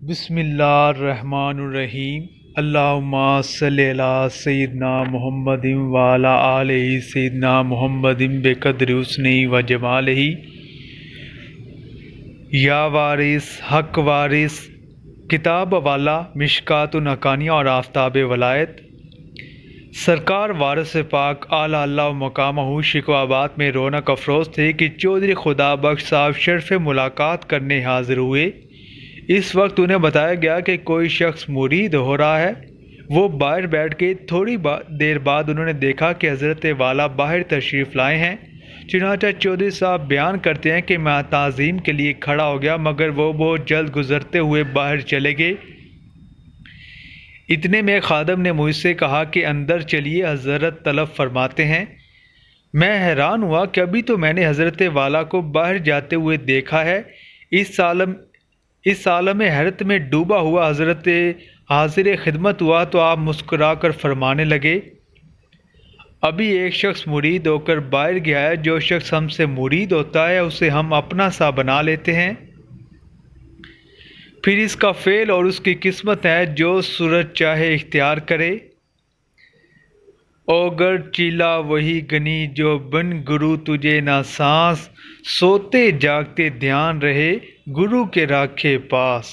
بسم اللہ الرحمن الرحیم۔ اللہم صلی علی سیدنا محمد وعلی آلہ سیدنا محمد بقدر حسنہ و جمالہ۔ یا وارث حق وارث، کتاب والا، مشکات الحقانیہ اور آفتاب ولایت، سرکار وارث پاک اعلیٰ اللہ مقامہ شکوہ آباد میں رونق افروز تھے کہ چودھری خدا بخش صاحب شرف ملاقات کرنے حاضر ہوئے۔ اس وقت انہیں بتایا گیا کہ کوئی شخص مرید ہو رہا ہے۔ وہ باہر بیٹھ کے تھوڑی دیر بعد انہوں نے دیکھا کہ حضرت والا باہر تشریف لائے ہیں۔ چنانچہ چودھری صاحب بیان کرتے ہیں کہ میں تعظیم کے لیے کھڑا ہو گیا، مگر وہ بہت جلد گزرتے ہوئے باہر چلے گئے۔ اتنے میں خادم نے مجھ سے کہا کہ اندر چلیے، حضرت طلب فرماتے ہیں۔ میں حیران ہوا کہ ابھی تو میں نے حضرت والا کو باہر جاتے ہوئے دیکھا ہے۔ اس عالم حیرت میں ڈوبا ہوا حضرت حاضر خدمت ہوا تو آپ مسکرا کر فرمانے لگے، ابھی ایک شخص مرید ہو کر باہر گیا ہے۔ جو شخص ہم سے مرید ہوتا ہے اسے ہم اپنا سا بنا لیتے ہیں، پھر اس کا فعل اور اس کی قسمت ہے جو صورت چاہے اختیار کرے۔ اوگر چیلا وہی گنی جو بن گرو تجھے نہ سانس، سوتے جاگتے دھیان رہے گرو کے راکھے پاس۔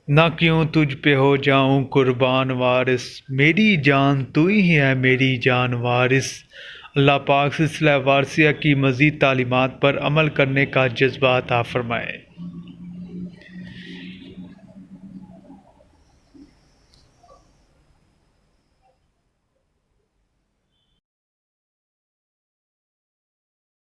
نہ کیوں تجھ پہ ہو جاؤں قربان وارث، میری جان تو ہی ہے میری جان وارث۔ اللہ پاک سلسلہ وارثیہ کی مزید تعلیمات پر عمل کرنے کا جذبہ عطا فرمائے۔